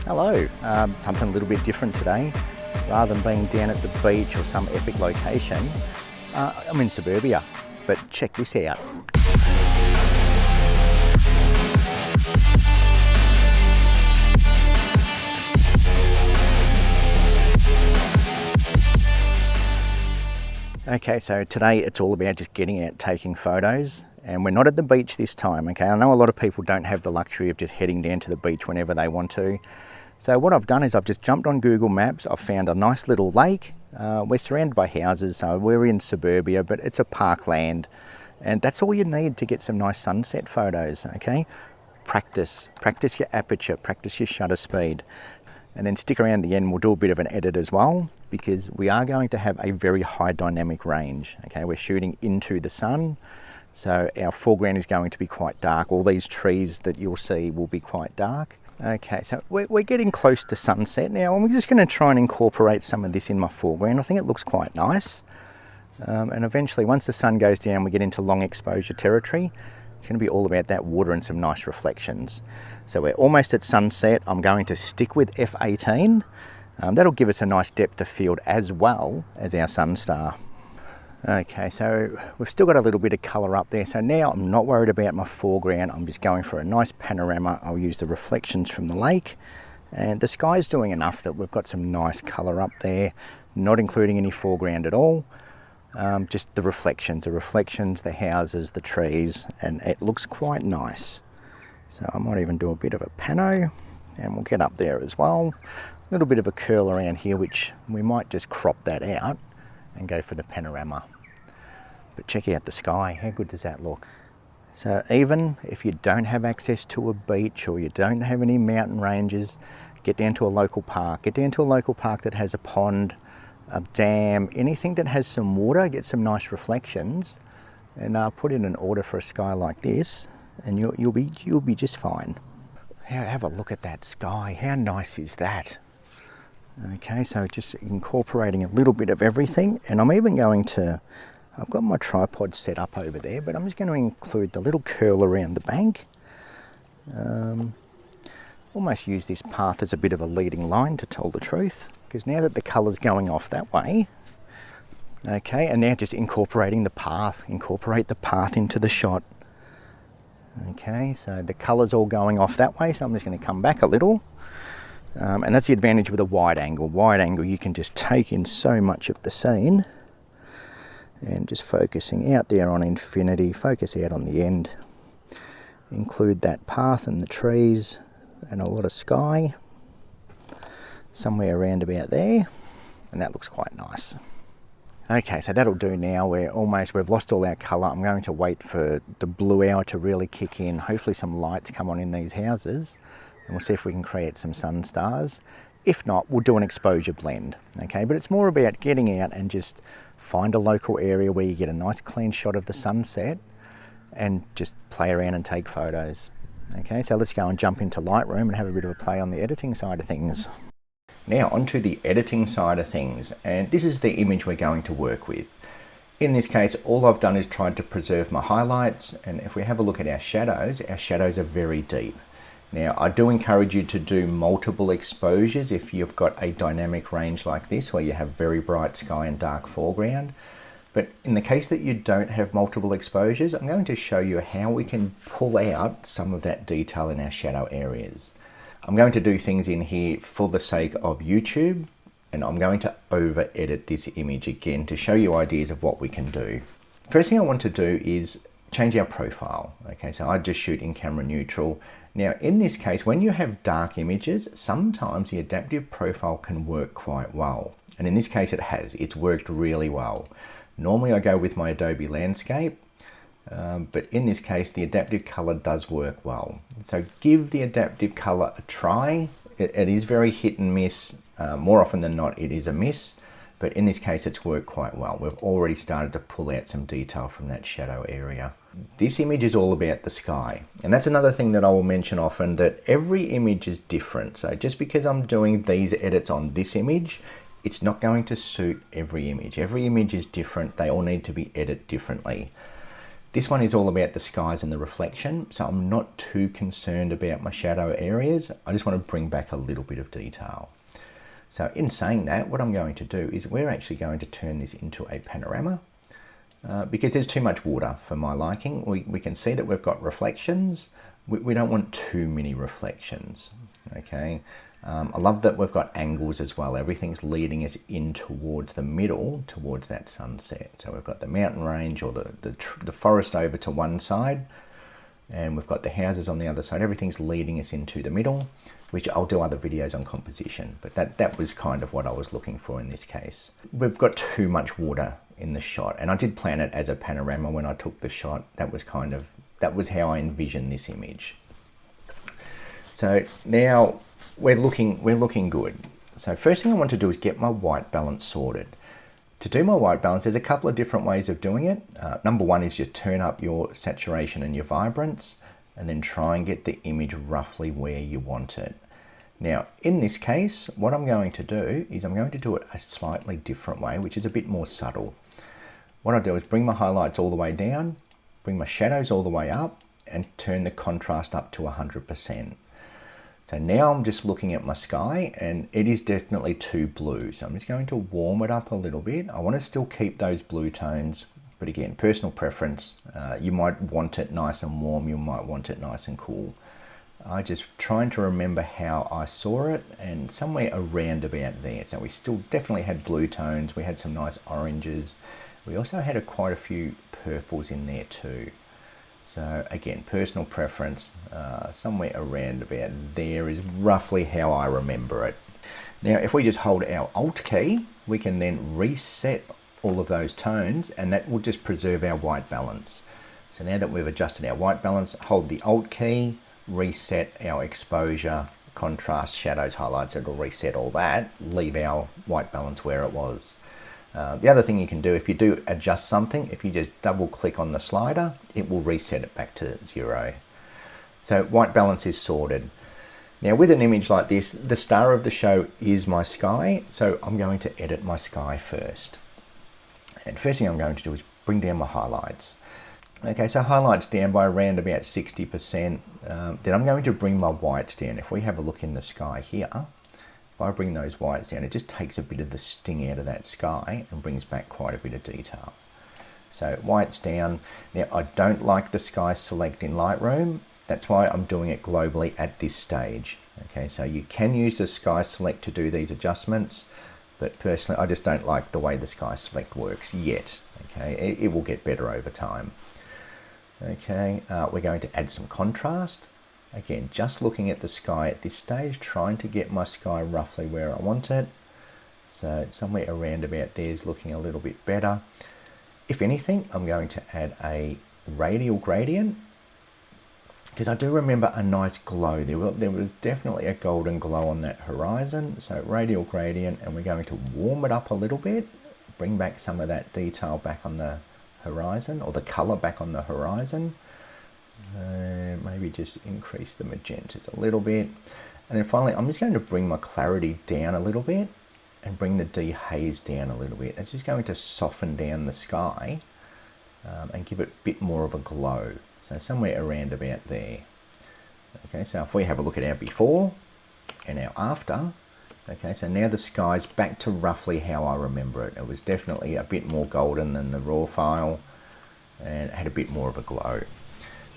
Hello, something a little bit different today. Rather than being down at the beach or some epic location, I'm in suburbia, but check this out. Okay, so today it's all about just getting out taking photos, and we're not at the beach this time, okay? I know a lot of people don't have the luxury of just heading down to the beach whenever they want to. So what I've done is I've just jumped on Google Maps, I've found a nice little lake. We're surrounded by houses, so we're in suburbia, but it's a parkland, and that's all you need to get some nice sunset photos, okay? Practice your aperture, practice your shutter speed. And then stick around the end, we'll do a bit of an edit as well, because we are going to have a very high dynamic range. Okay, we're shooting into the sun, so our foreground is going to be quite dark. All these trees that you'll see will be quite dark. Okay, so we're getting close to sunset now, and we're just going to try and incorporate some of this in my foreground. I think it looks quite nice. And eventually, once the sun goes down, we get into long exposure territory. It's going to be all about that water and some nice reflections. So we're almost at sunset. I'm going to stick with f/18. That'll give us a nice depth of field as well as our sun star. Okay, so we've still got a little bit of colour up there. So now I'm not worried about my foreground. I'm just going for a nice panorama. I'll use the reflections from the lake. And the sky's doing enough that we've got some nice colour up there, not including any foreground at all. Just the reflections, the houses, the trees, and it looks quite nice. So I might even do a bit of a pano, and we'll get up there as well. A little bit of a curl around here, which we might just crop that out and go for the panorama. But check out the sky, how good does that look? So even if you don't have access to a beach or you don't have any mountain ranges, get down to a local park. Get down to a local park that has a pond, a dam, anything that has some water, get some nice reflections, and put in an order for a sky like this, and you'll be just fine. Have a look at that sky, how nice is that? Okay, so just incorporating a little bit of everything, and I'm even going to, I've got my tripod set up over there, but I'm just going to include the little curl around the bank. Almost use this path as a bit of a leading line, to tell the truth, because now that the colour's going off that way, okay, and now just incorporating the path, incorporate the path into the shot. Okay, so the colour's all going off that way, so I'm just going to come back a little. And that's the advantage with a wide angle. Wide angle, you can just take in so much of the scene, and just focusing out there on infinity, focus out on the end. Include that path and the trees and a lot of sky, somewhere around about there, and that looks quite nice. Okay, so that'll do now. We've lost all our colour. I'm going to wait for the blue hour to really kick in. Hopefully some lights come on in these houses, and we'll see if we can create some sun stars. If not, we'll do an exposure blend, okay? But it's more about getting out and just find a local area where you get a nice clean shot of the sunset and just play around and take photos. Okay, so let's go and jump into Lightroom and have a bit of a play on the editing side of things. Now onto the editing side of things, and this is the image we're going to work with. In this case, all I've done is tried to preserve my highlights, and if we have a look at our shadows are very deep. Now, I do encourage you to do multiple exposures if you've got a dynamic range like this where you have very bright sky and dark foreground. But in the case that you don't have multiple exposures, I'm going to show you how we can pull out some of that detail in our shadow areas. I'm going to do things in here for the sake of YouTube, and I'm going to over edit this image again to show you ideas of what we can do. First thing I want to do is change our profile. Okay, so I just shoot in camera neutral. Now in this case, when you have dark images, sometimes the adaptive profile can work quite well. And in this case it has, it's worked really well. Normally I go with my Adobe Landscape, but in this case the adaptive color does work well. So give the adaptive color a try. It is very hit and miss. More often than not it is a miss, but in this case it's worked quite well. We've already started to pull out some detail from that shadow area. This image is all about the sky, and that's another thing that I will mention often, that every image is different. So just because I'm doing these edits on this image, it's not going to suit every image. Every image is different. They all need to be edited differently. This one is all about the skies and the reflection, so I'm not too concerned about my shadow areas. I just want to bring back a little bit of detail. So in saying that, what I'm going to do is we're actually going to turn this into a panorama because there's too much water for my liking. We can see that we've got reflections. We don't want too many reflections, okay? I love that we've got angles as well. Everything's leading us in towards the middle, towards that sunset. So we've got the mountain range or the forest over to one side, and we've got the houses on the other side. Everything's leading us into the middle, which I'll do other videos on composition, but that was kind of what I was looking for in this case. We've got too much water in the shot, and I did plan it as a panorama when I took the shot. That was how I envisioned this image. So now we're looking good. So first thing I want to do is get my white balance sorted. To do my white balance, there's a couple of different ways of doing it. Number one is you turn up your saturation and your vibrance, and then try and get the image roughly where you want it. Now, in this case, what I'm going to do is I'm going to do it a slightly different way, which is a bit more subtle. What I'll do is bring my highlights all the way down, bring my shadows all the way up, and turn the contrast up to 100%. So now I'm just looking at my sky, and it is definitely too blue. So I'm just going to warm it up a little bit. I want to still keep those blue tones, but again, personal preference. You might want it nice and warm, you might want it nice and cool. I just trying to remember how I saw it, and somewhere around about there. So we still definitely had blue tones, we had some nice oranges. We also had quite a few purples in there too. So again, personal preference, somewhere around about there is roughly how I remember it. Now, if we just hold our Alt key, we can then reset all of those tones, and that will just preserve our white balance. So now that we've adjusted our white balance, hold the Alt key, reset our exposure, contrast, shadows, highlights. It'll reset all that, leave our white balance where it was. The other thing you can do, if you do adjust something, if you just double click on the slider, it will reset it back to 0. So white balance is sorted. Now with an image like this, the star of the show is my sky, so I'm going to edit my sky first. And first thing I'm going to do is bring down my highlights. Okay, so highlights down by around about 60%. Then I'm going to bring my whites down. If we have a look in the sky here, if I bring those whites down, it just takes a bit of the sting out of that sky and brings back quite a bit of detail. So whites down. Now I don't like the sky select in Lightroom. That's why I'm doing it globally at this stage. Okay, so you can use the sky select to do these adjustments, but personally I just don't like the way the sky select works yet. Okay, it will get better over time. Okay, we're going to add some contrast. Again, just looking at the sky at this stage, trying to get my sky roughly where I want it. So somewhere around about there is looking a little bit better. If anything, I'm going to add a radial gradient, because I do remember a nice glow. There was definitely a golden glow on that horizon. So radial gradient, and we're going to warm it up a little bit, bring back some of that detail back on the horizon, or the color back on the horizon. Maybe just increase the magentas a little bit. And then finally, I'm just going to bring my clarity down a little bit and bring the dehaze down a little bit. That's just going to soften down the sky and give it a bit more of a glow. So somewhere around about there. Okay, so if we have a look at our before and our after, okay, so now the sky's back to roughly how I remember it. It was definitely a bit more golden than the raw file, and it had a bit more of a glow.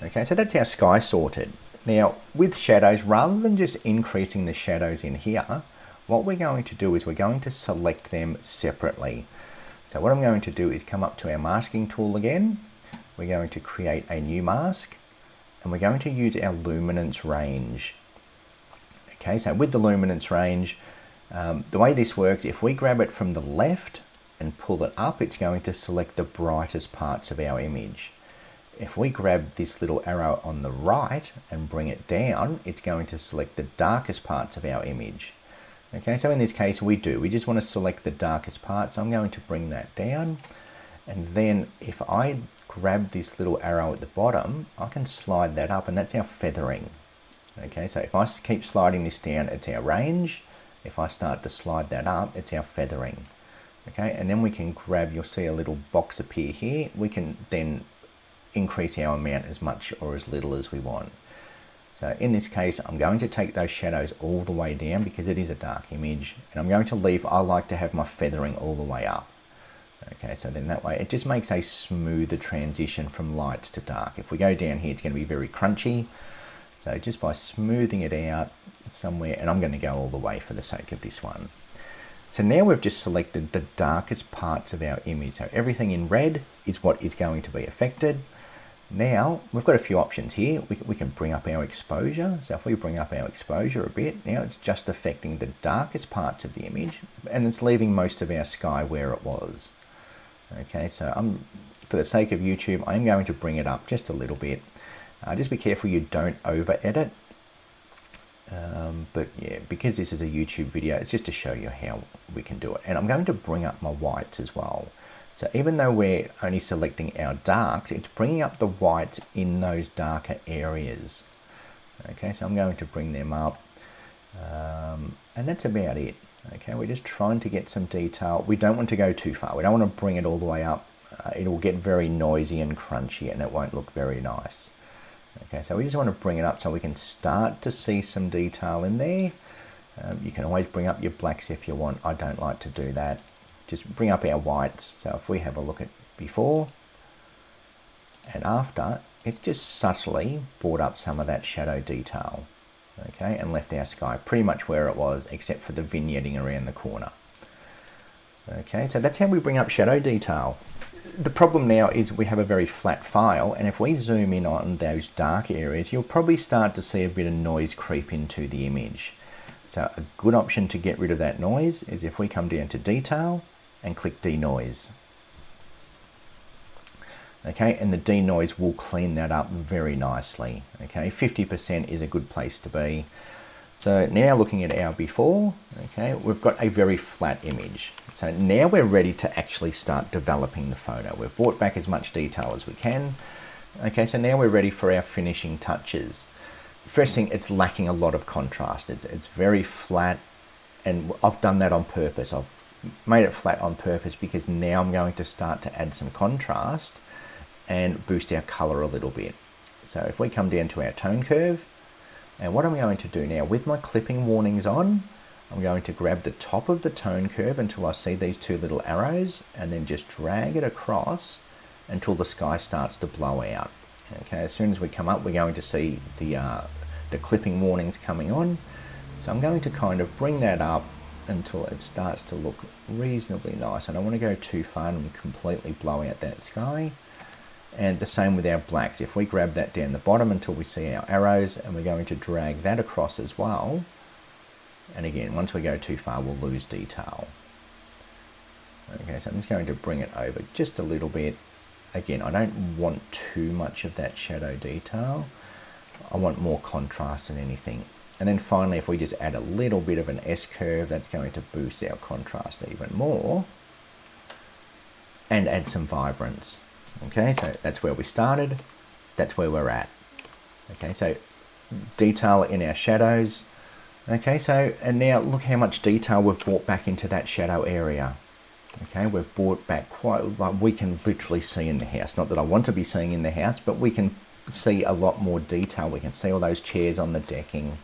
Okay, so that's our sky sorted. Now, with shadows, rather than just increasing the shadows in here, what we're going to do is we're going to select them separately. So what I'm going to do is come up to our masking tool again. We're going to create a new mask, and we're going to use our luminance range. Okay, so with the luminance range, the way this works, if we grab it from the left and pull it up, it's going to select the brightest parts of our image. If we grab this little arrow on the right and bring it down, it's going to select the darkest parts of our image. Okay, so in this case we just want to select the darkest part, so I'm going to bring that down, and then if I grab this little arrow at the bottom, I can slide that up, and that's our feathering. Okay, so if I keep sliding this down, it's our range. If I start to slide that up, it's our feathering. Okay, and then we can grab, you'll see a little box appear here, we can then increase our amount as much or as little as we want. So in this case, I'm going to take those shadows all the way down because it is a dark image, and I'm going to leave, I like to have my feathering all the way up. Okay, so then that way it just makes a smoother transition from lights to dark. If we go down here, it's going to be very crunchy. So just by smoothing it out somewhere, and I'm going to go all the way for the sake of this one. So now we've just selected the darkest parts of our image. So everything in red is what is going to be affected. Now we've got a few options here. We can bring up our exposure. So if we bring up our exposure a bit, now it's just affecting the darkest parts of the image, and it's leaving most of our sky where it was. Okay, so for the sake of YouTube, I'm going to bring it up just a little bit. Just be careful you don't over edit. But yeah, because this is a YouTube video, it's just to show you how we can do it. And I'm going to bring up my whites as well. So even though we're only selecting our darks, it's bringing up the whites in those darker areas. Okay, so I'm going to bring them up. And that's about it. Okay, we're just trying to get some detail. We don't want to go too far. We don't want to bring it all the way up. It will get very noisy and crunchy and it won't look very nice. Okay, so we just want to bring it up so we can start to see some detail in there. You can always bring up your blacks if you want. I don't like to do that. Just bring up our whites. So if we have a look at before and after, it's just subtly brought up some of that shadow detail. Okay, and left our sky pretty much where it was, except for the vignetting around the corner. Okay, so that's how we bring up shadow detail. The problem now is we have a very flat file, and if we zoom in on those dark areas, you'll probably start to see a bit of noise creep into the image. So a good option to get rid of that noise is if we come down to detail and click denoise. Okay, and the denoise will clean that up very nicely. Okay, 50% is a good place to be. So now looking at our before, okay, we've got a very flat image. So now we're ready to actually start developing the photo. We've brought back as much detail as we can. Okay, so now we're ready for our finishing touches. First thing, it's lacking a lot of contrast. It's very flat, and I've done that on purpose. I've made it flat on purpose because now I'm going to start to add some contrast and boost our color a little bit. So if we come down to our tone curve, and what I'm going to do now with my clipping warnings on, I'm going to grab the top of the tone curve until I see these two little arrows and then just drag it across until the sky starts to blow out. Okay, as soon as we come up, we're going to see the clipping warnings coming on. So I'm going to kind of bring that up until it starts to look reasonably nice. I don't want to go too far and completely blow out that sky. And the same with our blacks. If we grab that down the bottom until we see our arrows, and we're going to drag that across as well. And again, once we go too far, we'll lose detail. Okay, so I'm just going to bring it over just a little bit. Again, I don't want too much of that shadow detail. I want more contrast than anything. And then finally, if we just add a little bit of an S-curve, that's going to boost our contrast even more. And add some vibrance. Okay, so that's where we started, that's where we're at. Okay, so detail in our shadows. Okay, so, and now look how much detail we've brought back into that shadow area. Okay, we've brought back quite, like we can literally see in the house. Not that I want to be seeing in the house, but we can see a lot more detail. We can see all those chairs on the decking.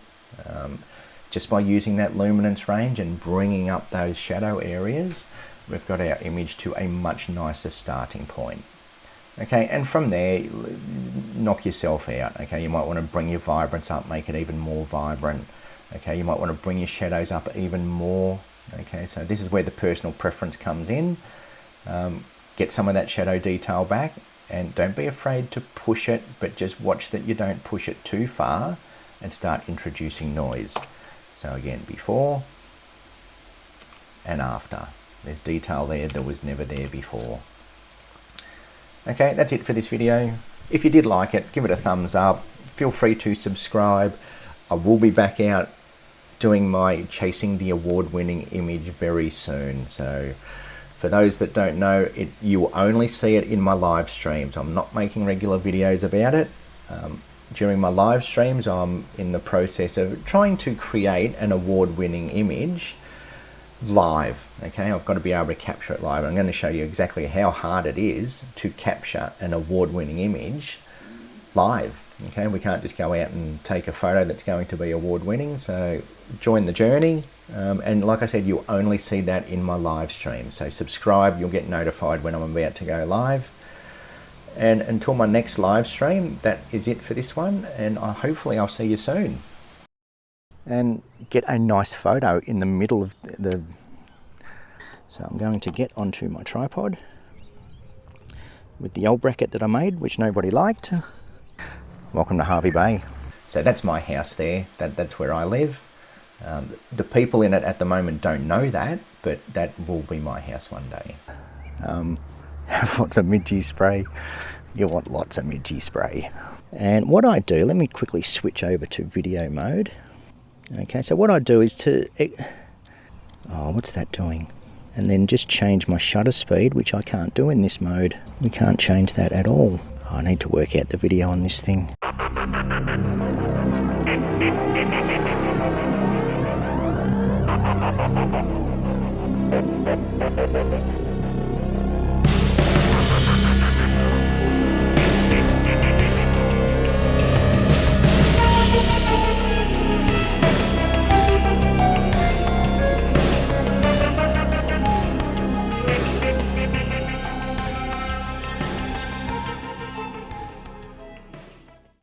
Just by using that luminance range and bringing up those shadow areas, we've got our image to a much nicer starting point. Okay, and from there, knock yourself out. Okay, you might want to bring your vibrance up, make it even more vibrant. Okay, you might want to bring your shadows up even more. Okay, so this is where the personal preference comes in. Get some of that shadow detail back, and don't be afraid to push it, but just watch that you don't push it too far and start introducing noise. So again, before and after. There's detail there that was never there before. Okay, that's it for this video. If you did like it, give it a thumbs up. Feel free to subscribe. I will be back out doing my Chasing the Award-winning image very soon. So for those that don't know, you will only see it in my live streams. I'm not making regular videos about it. During my live streams, I'm in the process of trying to create an award-winning image live. Okay, I've got to be able to capture it live. I'm going to show you exactly how hard it is to capture an award-winning image live. Okay, we can't just go out and take a photo that's going to be award-winning. So join the journey, and like I said, you'll only see that in my live stream. So subscribe, you'll get notified when I'm about to go live. And until my next live stream, that is it for this one, and hopefully I'll see you soon. And get a nice photo in the middle of the... So I'm going to get onto my tripod with the old bracket that I made, which nobody liked. Welcome to Hervey Bay. So that's my house there, that's where I live. The people in it at the moment don't know that, but that will be my house one day. Have lots of midgy spray. You want lots of midgy spray. And what I do, let me quickly switch over to video mode. Okay, so what I do is to... Oh, what's that doing? And then just change my shutter speed, which I can't do in this mode. We can't change that at all. Oh, I need to work out the video on this thing.